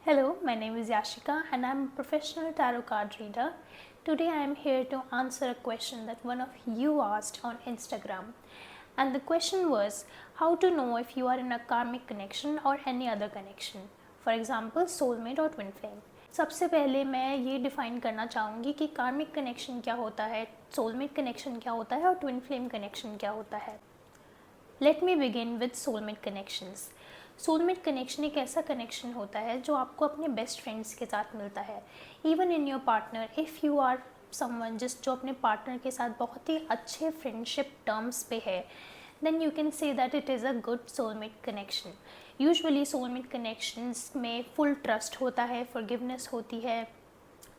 Hello, my name is Yashika and I'm a professional tarot card reader. Today I am here to answer a question that one of you asked on Instagram. And the question was how to know if you are in a karmic connection or any other connection. For example, soulmate or twin flame. सबसे पहले मैं ये define करना चाहूँगी कि karmic connection क्या होता है, सोलमेट कनेक्शन क्या होता है और ट्विन फ्लेम कनेक्शन क्या होता है. Let me begin with soulmate connections. Soulmate connection एक ऐसा कनेक्शन होता है जो आपको अपने बेस्ट फ्रेंड्स के साथ मिलता है. Even in your partner, if you are someone जो अपने पार्टनर के साथ बहुत ही अच्छे फ्रेंडशिप टर्म्स पे है, then you can say that it is a good soulmate connection. Usually soulmate connections में फुल ट्रस्ट होता है, फॉरगिवनेस होती है,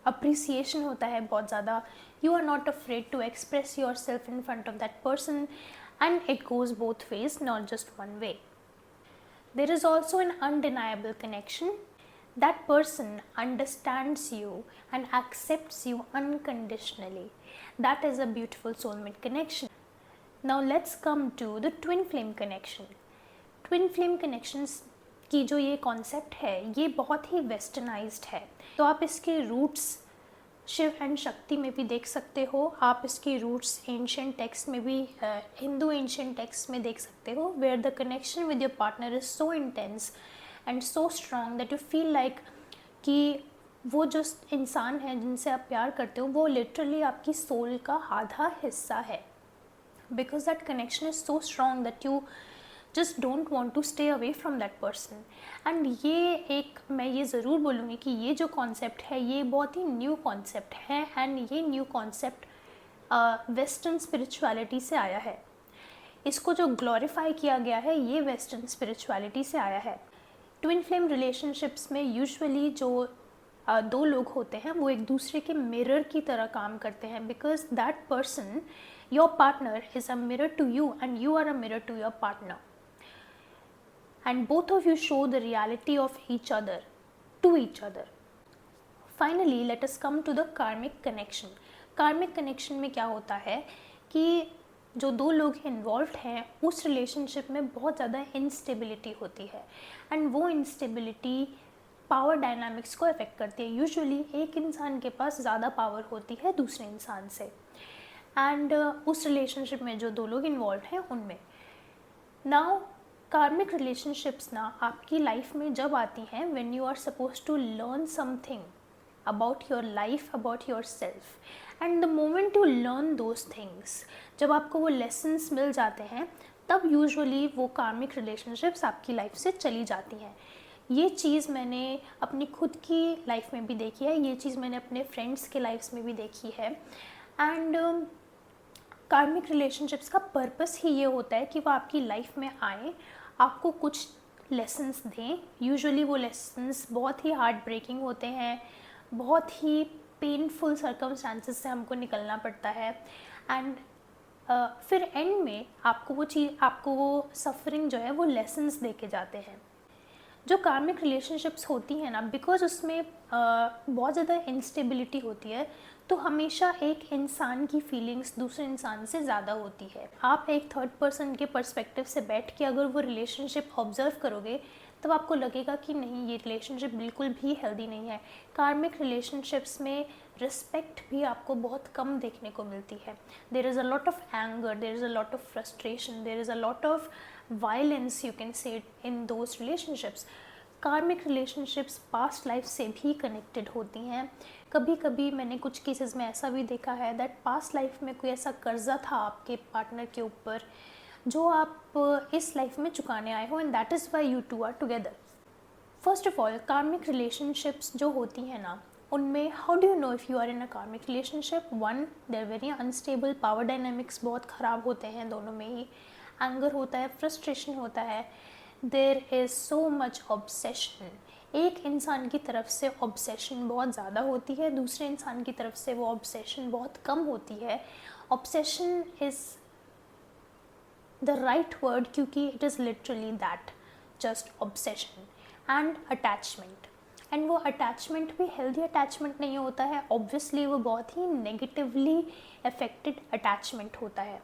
अप्रिसिएशन होता है बहुत ज़्यादा. You are not afraid to express yourself in front of that person and it goes both ways, not just one way. There is also an undeniable connection. That person understands you and accepts you unconditionally. That is a beautiful soulmate connection. Now let's come to the twin flame connection. Twin flame connections की जो ये concept है ये बहुत ही westernised है. तो आप इसके रूट्स शिव एंड शक्ति में भी देख सकते हो, आप इसकी रूट्स एंशिएंट टेक्स्ट में भी, हिंदू एंशिएंट टेक्स्ट में देख सकते हो, where the connection with your partner is so intense and so strong that you feel like कि वो जो इंसान है जिनसे आप प्यार करते हो वो लिटरली आपकी सोल का आधा हिस्सा है. Because that connection is so strong that you just don't want to stay away from that person. and मैं ये ज़रूर बोलूँगी कि ये जो कॉन्सेप्ट है ये बहुत ही न्यू कॉन्सेप्ट है एंड ये न्यू कॉन्सेप्ट वेस्टर्न स्पिरिचुअलिटी से आया है. इसको जो ग्लोरीफाई किया गया है ये वेस्टर्न स्पिरिचुअलिटी से आया है. ट्विन फ्लेम रिलेशनशिप्स में यूजुअली जो दो लोग होते हैं वो एक दूसरे के मिरर की तरह काम करते हैं, because that person, your partner, is a mirror to you and you are a mirror to your partner. And both of you show the reality of each other to each other. Finally, let us come to the karmic connection. Karmic connection में क्या होता है कि जो दो लोग involve हैं उस रिलेशनशिप में बहुत ज़्यादा इंस्टेबिलिटी होती है एंड वो इंस्टेबिलिटी पावर डायनामिक्स को अफेक्ट करती है. यूजुअली एक इंसान के पास ज़्यादा पावर होती है दूसरे इंसान से एंड उस रिलेशनशिप में जो दो लोग इन्वॉल्व हैं उनमें. नाउ कार्मिक रिलेशनशिप्स ना आपकी लाइफ में जब आती हैं when you are suppose to learn something about your life, about yourself, and the moment you learn those things, जब आपको वो लेसन्स मिल जाते हैं तब यूजुअली वो कार्मिक रिलेशनशिप्स आपकी लाइफ से चली जाती हैं. ये चीज़ मैंने अपनी खुद की लाइफ में भी देखी है, ये चीज़ मैंने अपने फ्रेंड्स के लाइफ्स में भी देखी है. एंड कार्मिक रिलेशनशिप्स का पर्पस ही ये होता है कि वो आपकी लाइफ में आए, आपको कुछ लेसन्स दें. यूजुअली वो लेसन्स बहुत ही हार्ट ब्रेकिंग होते हैं, बहुत ही पेनफुल सर्कमस्टांसेस से हमको निकलना पड़ता है एंड फिर एंड में आपको वो सफरिंग जो है वो लेसन्स दे के जाते हैं. जो कार्मिक रिलेशनशिप्स होती हैं ना, बिकॉज उसमें बहुत ज़्यादा इंस्टेबिलिटी होती है तो हमेशा एक इंसान की फीलिंग्स दूसरे इंसान से ज़्यादा होती है. आप एक थर्ड पर्सन के पर्सपेक्टिव से बैठ के अगर वो रिलेशनशिप ऑब्जर्व करोगे तब आपको लगेगा कि नहीं, ये रिलेशनशिप बिल्कुल भी हेल्दी नहीं है. कार्मिक रिलेशनशिप्स में रिस्पेक्ट भी आपको बहुत कम देखने को मिलती है. There is a lot of anger, there is a lot of frustration, there is a lot of violence you can see in those relationships. Karmic relationships past life से भी कनेक्टेड होती हैं. कभी कभी मैंने कुछ केसेस में ऐसा भी देखा है दैट पास्ट लाइफ में कोई ऐसा कर्जा था आपके पार्टनर के ऊपर जो आप इस लाइफ में चुकाने आए हो and that is why you two are together. First of all, karmic relationships जो होती हैं ना उनमें how do you know if you are in a karmic relationship. One, they are very unstable, power dynamics बहुत ख़राब होते हैं दोनों में ही, एंगर होता है, फ्रस्ट्रेशन होता है, there is so much obsession. एक इंसान की तरफ से ऑब्सेशन बहुत ज़्यादा होती है, दूसरे इंसान की तरफ से वो ऑब्सेशन बहुत कम होती है. Obsession is the right word क्योंकि it is literally that, just obsession. And attachment, and वो अटैचमेंट भी हेल्दी अटैचमेंट नहीं होता है, ऑब्वियसली वो बहुत ही नेगेटिवली अफेक्टेड अटैचमेंट होता है.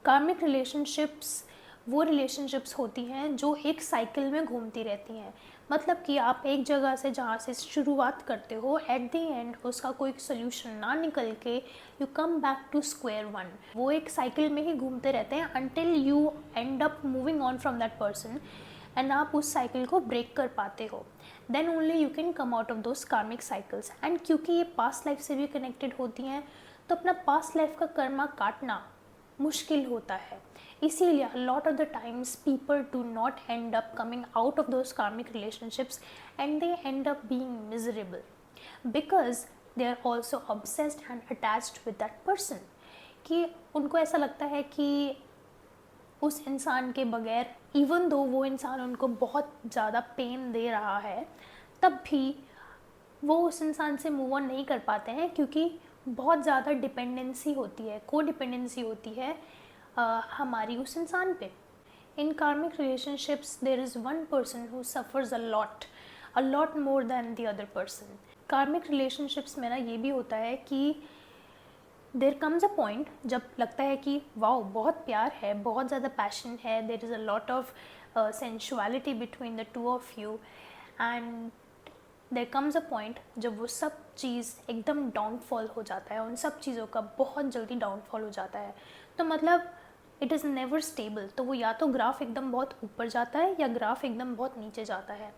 कार्मिक रिलेशनशिप्स वो रिलेशनशिप्स होती हैं जो एक साइकिल में घूमती रहती हैं. मतलब कि आप एक जगह से जहाँ से शुरुआत करते हो, एट द एंड उसका कोई सोल्यूशन ना निकल के you come back to square one. वो एक साइकिल में ही घूमते रहते हैं until you end up moving on from that person and आप उस साइकिल को ब्रेक कर पाते हो। Then only you can come out of those karmic cycles. And क्योंकि ये पास्ट लाइफ से भी कनेक्टेड होती हैं, तो अपना पास्ट लाइफ का कर्मा काटना मुश्किल होता है। इसीलिए lot of the times people do not end up coming out of those karmic relationships and they end up being miserable because they are also obsessed and attached with that person. कि उनको ऐसा लगता है कि उस इंसान के बगैर, इवन दो वो इंसान उनको बहुत ज़्यादा पेन दे रहा है, तब भी वो उस इंसान से मूव ऑन नहीं कर पाते हैं, क्योंकि बहुत ज़्यादा डिपेंडेंसी होती है, को डिपेंडेंसी होती है हमारी उस इंसान पे। इन कार्मिक relationships there is one person who suffers a lot more than the other person. कार्मिक रिलेशनशिप्स में ना ये भी होता है कि देर कम्स अ पॉइंट जब लगता है कि वाओ बहुत प्यार है, बहुत ज़्यादा पैशन है, there is a lot of sensuality between the two of you, and there comes a point जब वो सब चीज़ एकदम डाउनफॉल हो जाता है, उन सब चीज़ों का बहुत जल्दी डाउनफॉल हो जाता है। तो मतलब इट इज़ नेवर स्टेबल। तो वो या तो ग्राफ एकदम बहुत ऊपर जाता है या ग्राफ एकदम बहुत नीचे जाता है,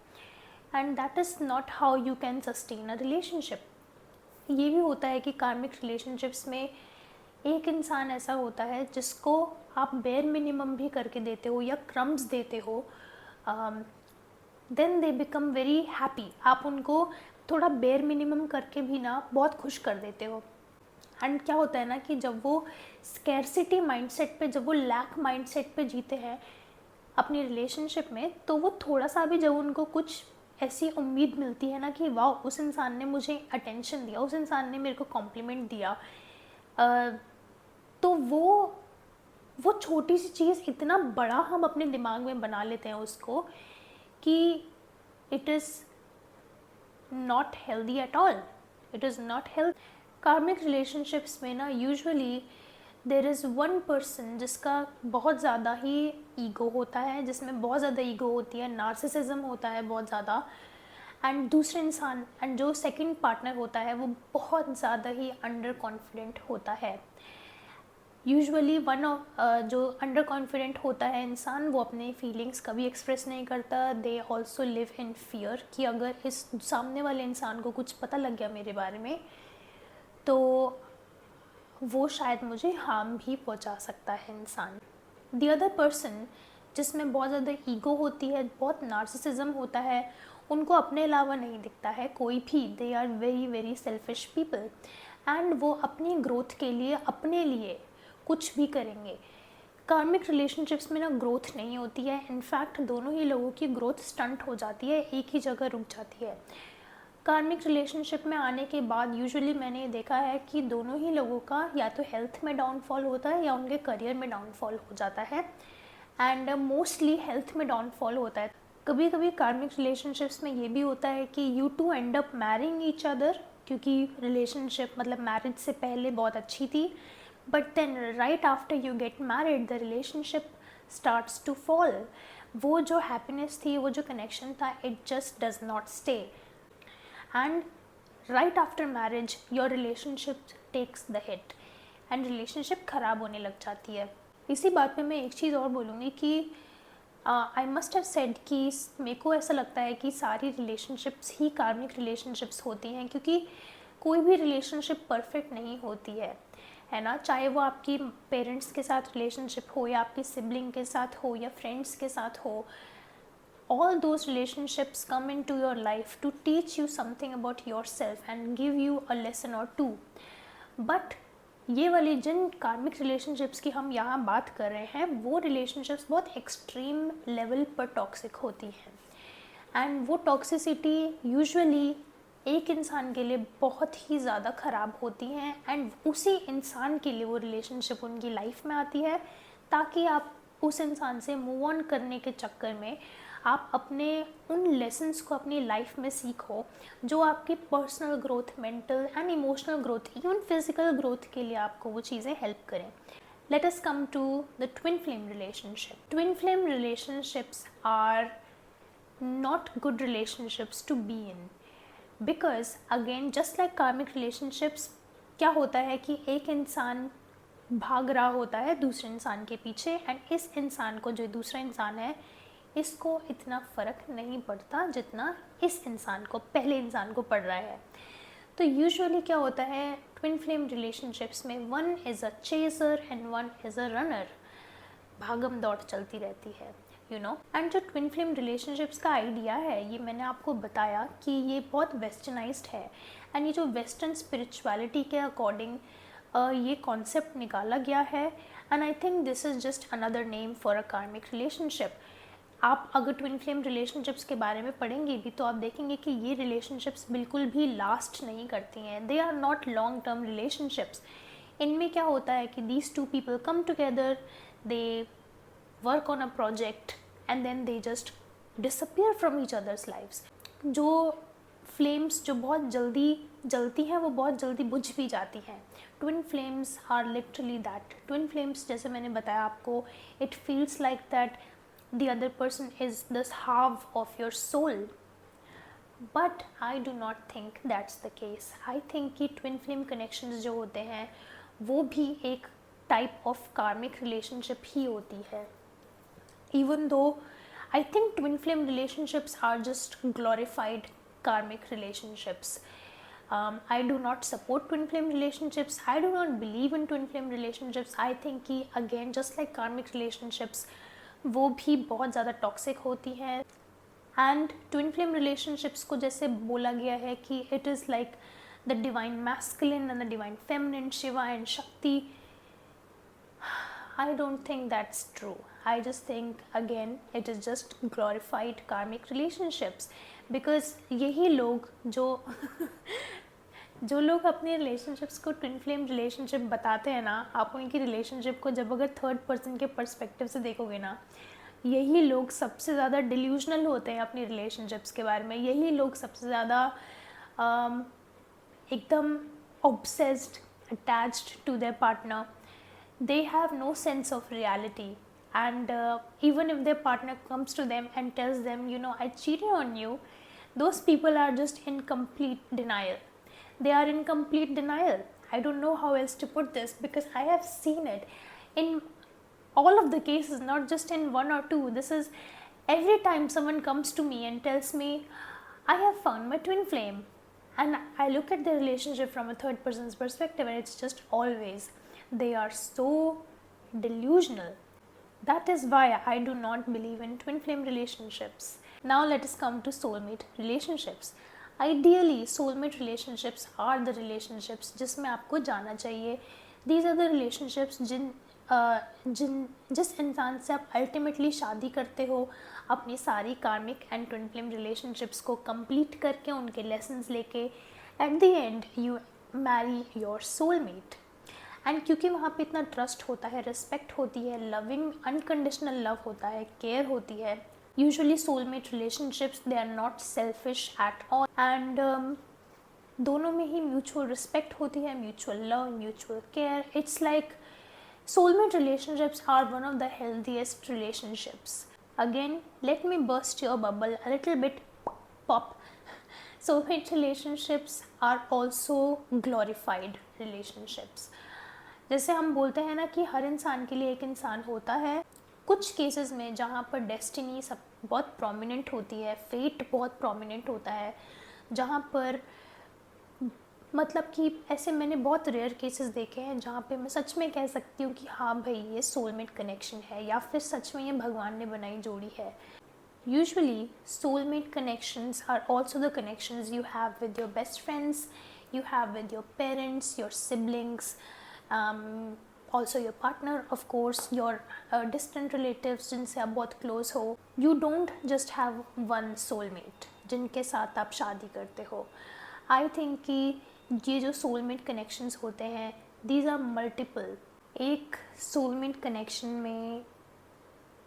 and that is not how you can sustain a relationship. ये भी होता है कि कार्मिक रिलेशनशिप्स में एक इंसान ऐसा होता है जिसको आप बेयर मिनिमम भी करके देते हो या क्रम्स देते हो, then they become very happy. आप उनको थोड़ा बेयर मिनिमम करके भी ना बहुत खुश कर देते हो। एंड क्या होता है ना कि जब वो स्कैरसिटी माइंडसेट पे, जब वो लैक माइंडसेट पे जीते हैं अपनी रिलेशनशिप में, तो वो थोड़ा सा भी जब उनको कुछ ऐसी उम्मीद मिलती है ना कि वाह उस इंसान ने मुझे अटेंशन दिया, उस इंसान ने मेरे को कॉम्प्लीमेंट दिया, तो वो छोटी सी चीज़ इतना बड़ा हम अपने दिमाग में बना लेते हैं उसको कि it is not healthy at all. It is not health. कार्मिक रिलेशनशिप्स में ना usually there is one person जिसका बहुत ज़्यादा ही ईगो होता है, जिसमें बहुत ज़्यादा ईगो होती है, नार्सिसिज्म होता है बहुत ज़्यादा, एंड दूसरे इंसान एंड जो सेकंड पार्टनर होता है वो बहुत ज़्यादा ही अंडर कॉन्फिडेंट होता है। यूजुअली वन ऑफ जो अंडर कॉन्फिडेंट होता है इंसान, वो अपने फीलिंग्स कभी एक्सप्रेस नहीं करता। They also live in fear कि अगर इस सामने वाले इंसान को कुछ पता लग गया मेरे बारे में तो वो शायद मुझे हार्म भी पहुंचा सकता है इंसान। द अदर पर्सन जिसमें बहुत ज़्यादा ईगो होती है, बहुत नार्सिसिज्म होता है, उनको अपने अलावा नहीं दिखता है कोई भी। They are very very selfish people and वो अपनी ग्रोथ के लिए अपने लिए कुछ भी करेंगे। कार्मिक रिलेशनशिप्स में ना ग्रोथ नहीं होती है, इनफैक्ट दोनों ही लोगों की ग्रोथ स्टंट हो जाती है, एक ही जगह रुक जाती है। कार्मिक रिलेशनशिप में आने के बाद यूजुअली मैंने देखा है कि दोनों ही लोगों का या तो हेल्थ में डाउनफॉल होता है या उनके करियर में डाउनफॉल हो जाता है, एंड मोस्टली हेल्थ में डाउनफॉल होता है। कभी कभी कार्मिक रिलेशनशिप्स में ये भी होता है कि you two end up marrying each other, क्योंकि रिलेशनशिप मतलब मैरिज से पहले बहुत अच्छी थी, but then right after you get married the relationship starts to fall. वो जो हैप्पीनेस थी, वो जो कनेक्शन था, it just does not stay, and right after marriage your relationship takes the hit and relationship ख़राब होने लग जाती है। इसी बात पे मैं एक चीज़ और बोलूँगी कि आई मस्ट हैव सेड कि मेरे को ऐसा लगता है कि सारी रिलेशनशिप्स ही कार्मिक रिलेशनशिप्स होती हैं, क्योंकि कोई भी रिलेशनशिप परफेक्ट नहीं होती है ना। चाहे वो आपकी पेरेंट्स के साथ रिलेशनशिप हो या आपकी सिबलिंग के साथ हो या फ्रेंड्स के साथ हो, all those relationships come into your life to teach you something about yourself and give you a lesson or two. But ये वाली जिन कार्मिक रिलेशनशिप्स की हम यहाँ बात कर रहे हैं, वो रिलेशनशिप्स बहुत एक्सट्रीम लेवल पर टॉक्सिक होती हैं, एंड वो टॉक्सिसिटी यूजुअली एक इंसान के लिए बहुत ही ज़्यादा ख़राब होती हैं, एंड उसी इंसान के लिए वो रिलेशनशिप उनकी लाइफ में आती है ताकि आप उस इंसान से मूव ऑन करने के चक्कर में आप अपने उन लेसन्स को अपनी लाइफ में सीखो जो आपकी personal growth, mental and emotional growth, even physical growth के लिए आपको वो चीज़ें हेल्प करें। Let us come to the twin flame relationship. Twin flame relationships are not good relationships to be in. Because again, just like karmic relationships, क्या होता है कि एक इंसान भाग रहा होता है दूसरे इंसान के पीछे, एंड इस इंसान को, जो दूसरा इंसान है, इसको इतना फ़र्क नहीं पड़ता जितना इस इंसान को, पहले इंसान को पड़ रहा है. तो यूजुअली क्या होता है ट्विन फ्लेम रिलेशनशिप्स में, one is a chaser and one is a runner. भागम दौड़ चलती रहती है, यू नो. एंड जो ट्विन फ्लेम रिलेशनशिप्स का आइडिया है, ये मैंने आपको बताया कि ये बहुत वेस्टर्नाइज्ड है, एंड ये जो वेस्टर्न स्पिरिचुअलिटी के अकॉर्डिंग ये कॉन्सेप्ट निकाला गया है. And I think this is just another name for a karmic relationship. आप अगर ट्विन फ्लेम रिलेशनशिप्स के बारे में पढ़ेंगे भी तो आप देखेंगे कि ये रिलेशनशिप्स बिल्कुल भी लास्ट नहीं करती हैं. They are not long term relationships. इनमें क्या होता है कि these two people come together, they work on a project and then they just disappear from each others' lives. जो फ्लेम्स जो बहुत जल्दी जलती हैं वो बहुत जल्दी बुझ भी जाती हैं. Twin flames are literally that. Twin flames, जैसे मैंने बताया आपको, it feels like that the other person is this half of your soul, but I do not think that's the case. I think कि twin flame connections जो होते हैं वो भी एक type of karmic relationship ही होती है. Even though I think twin flame relationships are just glorified karmic relationships. I do not support twin flame relationships. I do not believe in twin flame relationships. I think कि again just like karmic relationships, वो भी बहुत ज़्यादा toxic होती हैं. And twin flame relationships को जैसे बोला गया है कि it is like the divine masculine and the divine feminine, Shiva and Shakti. I don't think that's true. I just think again it is just glorified karmic relationships. Because यही लोग जो लोग अपने रिलेशनशिप्स को ट्विन फ्लेम रिलेशनशिप बताते हैं ना, आप उनकी रिलेशनशिप को जब अगर थर्ड पर्सन के पर्सपेक्टिव से देखोगे ना, यही लोग सबसे ज़्यादा डिल्यूजनल होते हैं अपनी रिलेशनशिप्स के बारे में. यही लोग सबसे ज़्यादा एकदम obsessed, attached to their partner. They have no sense of reality, and even if their partner comes to them and tells them, you know, I cheated on you, those people are just in complete denial. They are in complete denial. I don't know how else to put this, because I have seen it in all of the cases, not just in one or two. This is every time someone comes to me and tells me, I have found my twin flame, and I look at the relationship from a third person's perspective, and it's just always, they are so delusional. That is why I do not believe in twin flame relationships. Now let us come to soulmate relationships. Ideally, soulmate relationships are the relationships जिसमें आपको जाना चाहिए. These are the relationships जिस इंसान से आप ultimately शादी करते हो, अपनी सारी कार्मिक एंड ट्विन फ्लेम रिलेशनशिप्स को कंप्लीट करके, उनके लेसन्स लेके, at the end you Mary your soulmate. And क्योंकि वहाँ पे इतना ट्रस्ट होता है, रिस्पेक्ट होती है, लविंग अनकंडीशनल लव होता है, केयर होती है. Usually soulmate relationships, they are not selfish at all, and दोनों में ही म्यूचुअल रिस्पेक्ट होती है, mutual love, mutual care. It's like soulmate relationships are one of the healthiest relationships. Again, let me burst your bubble a little bit. Pop. Soulmate relationships are also glorified relationships. जैसे हम बोलते हैं ना कि हर इंसान के लिए एक इंसान होता है. कुछ केसेस में जहाँ पर डेस्टिनी सब बहुत प्रोमिनेंट होती है, फेट बहुत प्रोमिनेंट होता है, जहाँ पर मतलब कि ऐसे मैंने बहुत रेयर केसेस देखे हैं जहाँ पे मैं सच में कह सकती हूँ कि हाँ भाई ये सोलमेट कनेक्शन है, या फिर सच में ये भगवान ने बनाई जोड़ी है. Usually soulmate connections are also the connections you have with your best friends, you have with your parents, your siblings, also your partner, of course your distant relatives जिनसे आप बहुत क्लोज हो. You don't just have one soulmate जिनके साथ आप शादी करते हो. आई थिंक कि ये जो सोलमेट कनेक्शंस होते हैं, दीज आर मल्टीपल. एक सोलमेट कनेक्शन में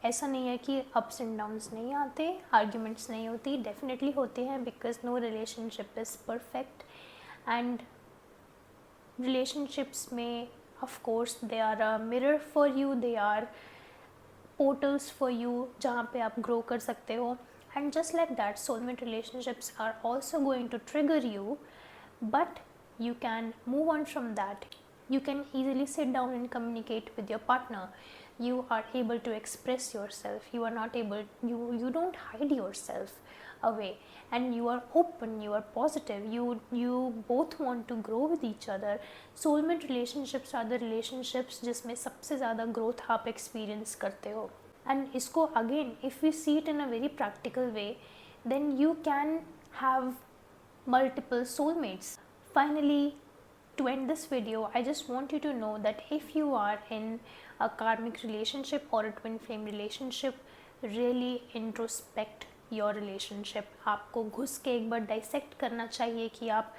ऐसा नहीं है कि अप्स एंड डाउन्स नहीं आते, आर्ग्यूमेंट्स नहीं होती, डेफिनेटली होते हैं, because no relationship is perfect. And relationships में of course they are a mirror for you, they are portals for you, जहाँ पे आप ग्रो कर सकते हो. And just like that, soulmate relationships are also going to trigger you, but you can move on from that. You can easily sit down and communicate with your partner. You are able to express yourself. You are not able, you don't hide yourself away, and you are open, you are positive, you both want to grow with each other. Soulmate relationships are the relationships जिसमें सबसे ज़्यादा growth आप experience करते हो. And इसको again, if we see it in a very practical way, then you can have multiple soulmates. Finally, to end this video, I just want you to know that if you are in a karmic relationship or a twin flame relationship, really introspect your relationship. आपको घुस के एक बार dissect करना चाहिए कि आप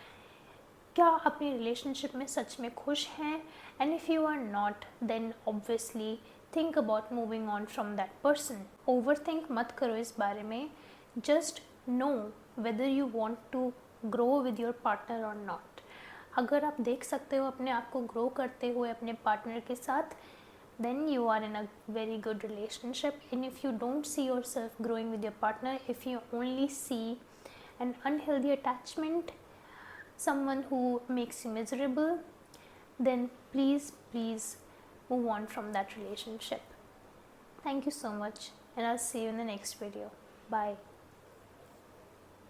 क्या अपनी रिलेशनशिप में सच में खुश हैं, and if you are not, then obviously think about moving on from that person. Over think मत करो इस बारे में. Just know whether you want to grow with your partner और नॉट. अगर आप देख सकते हो अपने आप को ग्रो करते हुए अपने पार्टनर के साथ, then you are in a very good relationship. And if you don't see yourself growing with your partner, if you only see an unhealthy attachment, someone who makes you miserable, then please move on from that relationship. Thank you so much, and I'll see you in the next video. Bye.